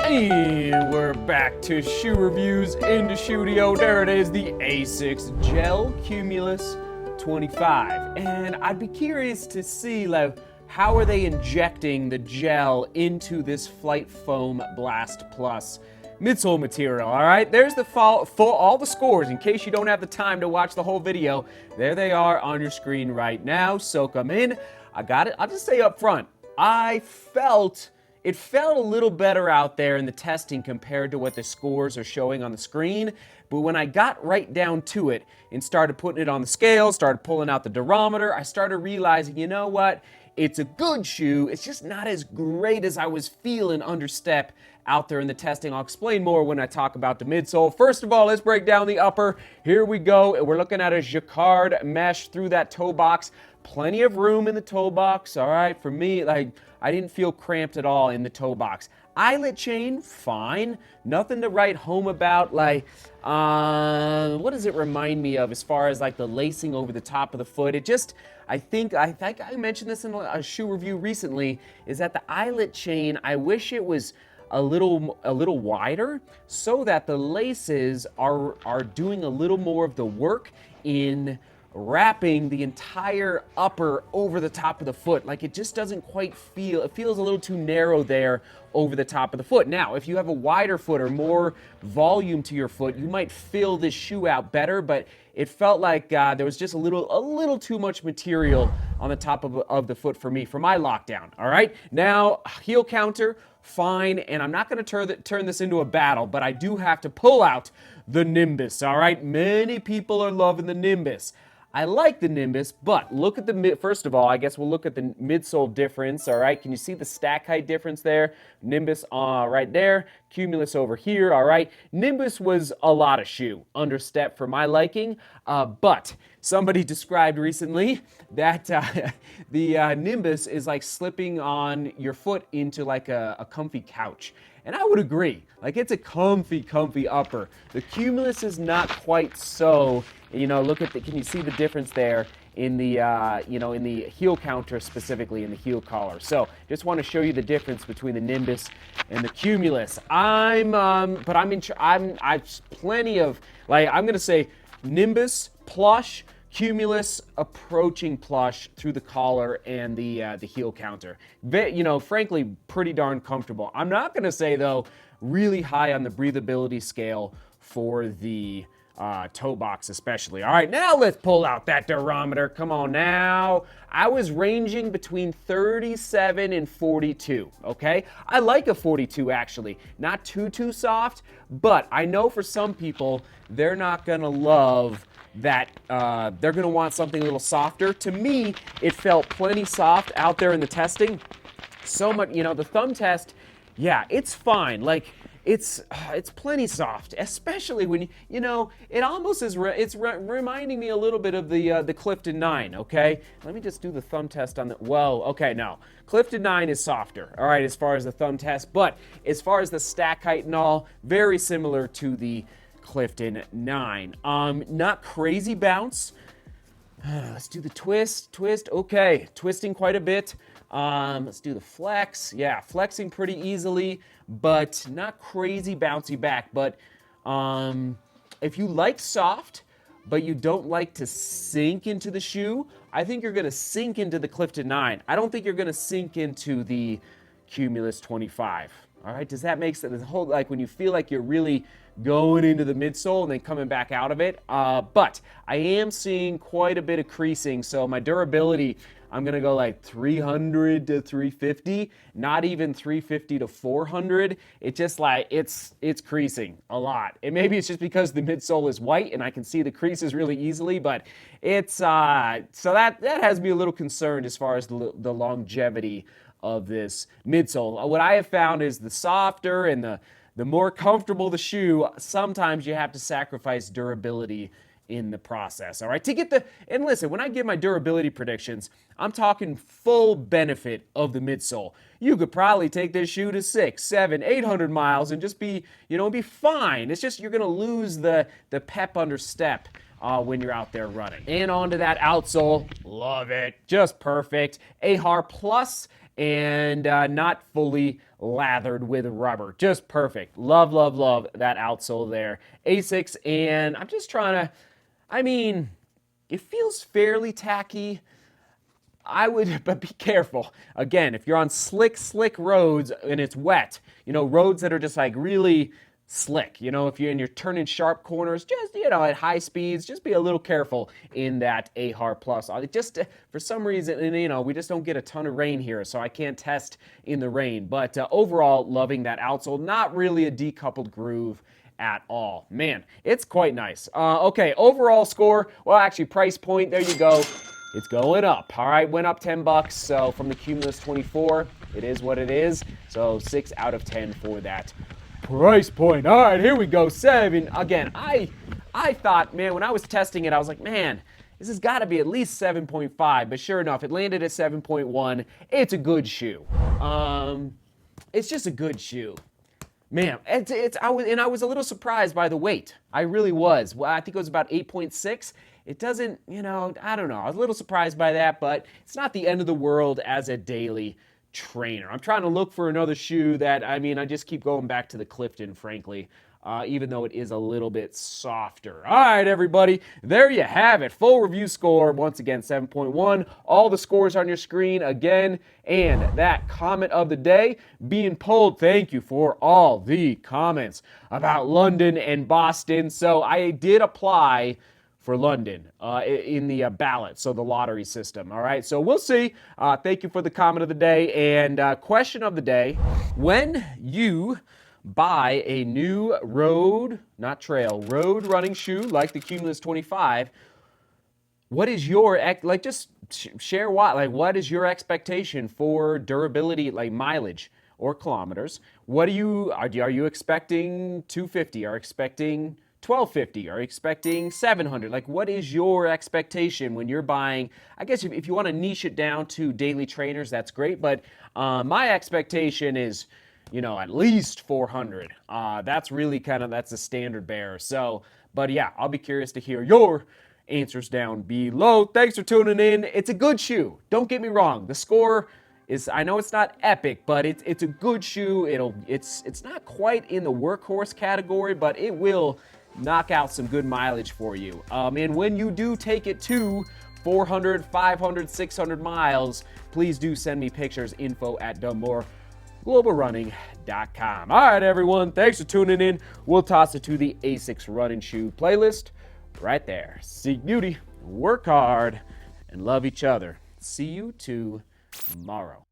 And we're back to shoe reviews in the studio. There it is, the ASICS Gel-Cumulus 25. And I'd be curious to see, like, how are they injecting the gel into this Flight Foam Blast Plus midsole material? All right, there's the all the scores. In case you don't have the time to watch the whole video, there they are on your screen right now. Soak them in. I got it. I'll just say up front, it felt a little better out there in the testing compared to what the scores are showing on the screen. But when I got right down to it and started putting it on the scale, started pulling out the durometer, I started realizing, you know what? It's a good shoe. It's just not as great as I was feeling under step out there in the testing. I'll explain more when I talk about the midsole. First of all, let's break down the upper. Here we go. We're looking at a jacquard mesh through that toe box. Plenty of room in the toe box. All right, for me, like, I didn't feel cramped at all in the toe box. Eyelet chain, fine. Nothing to write home about. Like, what does it remind me of as far as like the lacing over the top of the foot? It just, I think I mentioned this in a shoe review recently, is that the eyelet chain, I wish it was a little wider so that the laces are doing a little more of the work in wrapping the entire upper over the top of the foot. Like, it just doesn't quite feel, it feels a little too narrow there over the top of the foot. Now, if you have a wider foot or more volume to your foot, you might fill this shoe out better, but it felt like there was just a little too much material on the top of the foot for me, for my lockdown. All right, now heel counter, fine, and I'm not going to turn this into a battle, but I do have to pull out the Nimbus. All right, many people are loving the Nimbus. I like the Nimbus, but look at the first of all, I guess we'll look at the midsole difference, all right? Can you see the stack height difference there? Nimbus right there, Cumulus over here, all right? Nimbus was a lot of shoe, under step for my liking, but somebody described recently that the Nimbus is like slipping on your foot into like a comfy couch. And I would agree. Like, it's a comfy upper. The Cumulus is not quite so. You know, look at can you see the difference there in the, in the heel counter, specifically in the heel collar. So just want to show you the difference between the Nimbus and the Cumulus. I'm plenty of, like, I'm going to say Nimbus plush, Cumulus approaching plush through the collar and the heel counter. Frankly, pretty darn comfortable. I'm not going to say, though, really high on the breathability scale for the toe box especially. All right, now let's pull out that durometer. Come on now. I was ranging between 37 and 42, okay? I like a 42, actually. Not too soft, but I know for some people, they're not going to love that. They're going to want something a little softer. To me, it felt plenty soft out there in the testing. So much, the thumb test, yeah, it's fine. Like, it's plenty soft, especially when it almost is. It's reminding me a little bit of the Clifton 9. Okay, let me just do the thumb test on the. Whoa, okay, no, Clifton 9 is softer. All right, as far as the thumb test, but as far as the stack height and all, very similar to the Clifton 9. Not crazy bounce. Let's do the twist. Okay, twisting quite a bit. Let's do the flex. Yeah, flexing pretty easily, but not crazy bouncy back. But if you like soft, but you don't like to sink into the shoe, I think you're going to sink into the Clifton 9. I don't think you're going to sink into the Cumulus 25. All right, does that make sense? The whole, like, when you feel like you're really going into the midsole and then coming back out of it. But I am seeing quite a bit of creasing, so my durability, I'm going to go like 300 to 350, not even 350 to 400. It just like, it's creasing a lot. And maybe it's just because the midsole is white and I can see the creases really easily, but it's, so that has me a little concerned as far as the longevity of this midsole. What I have found is the softer and the more comfortable the shoe, sometimes you have to sacrifice durability in the process, all right? To get and listen, when I give my durability predictions, I'm talking full benefit of the midsole. You could probably take this shoe to 600, 700, 800 miles and just be fine. It's just you're gonna lose the pep under step when you're out there running. And onto that outsole, love it, just perfect. AHR Plus and not fully lathered with rubber. Just perfect. Love, love, love that outsole there. ASICS, and I'm just trying to, I mean, it feels fairly tacky. I would, but be careful. Again, if you're on slick roads and it's wet, roads that are just like really slick, if you're turning sharp corners, just, at high speeds, just be a little careful in that AHAR Plus. Just for some reason, and we just don't get a ton of rain here, so I can't test in the rain. But overall, loving that outsole. Not really a decoupled groove at all. Man, it's quite nice. Okay, overall score, well, actually, price point, there you go. It's going up. All right, went up $10. So from the Cumulus 24, it is what it is. So 6 out of 10 for that price point. All right, here we go. 7. Again, I thought, man, when I was testing it, I was like, man, this has got to be at least 7.5. But sure enough, it landed at 7.1. It's a good shoe. It's just a good shoe. Man, I was a little surprised by the weight. I really was. Well, I think it was about 8.6. It doesn't, I don't know. I was a little surprised by that, but it's not the end of the world as a daily trainer. I'm trying to look for another shoe that, I just keep going back to the Clifton, frankly, even though it is a little bit softer. All right, everybody, there you have it. Full review score, once again, 7.1. All the scores on your screen again, and that comment of the day being pulled. Thank you for all the comments about London and Boston. So I did apply for London in the ballot, so the lottery system. All right, so we'll see. Thank you for the comment of the day. And question of the day: when you buy a new road running shoe like the Cumulus 25, what is your just share what is your expectation for durability, like mileage or kilometers? What are you expecting 250? Are you expecting 1250? Are you expecting 700? Like, what is your expectation when you're buying? I guess if you want to niche it down to daily trainers, that's great. But my expectation is, at least 400. That's really that's a standard bearer. So, but yeah, I'll be curious to hear your answers down below. Thanks for tuning in. It's a good shoe. Don't get me wrong. The score is, I know it's not epic, but it's a good shoe. It's not quite in the workhorse category, but it will knock out some good mileage for you. And when you do take it to 400, 500, 600 miles, please do send me pictures, info@DeMoorGlobalRunning.com. All right, everyone, thanks for tuning in. We'll toss it to the ASICS running shoe playlist right there. Seek beauty, work hard, and love each other. See you tomorrow.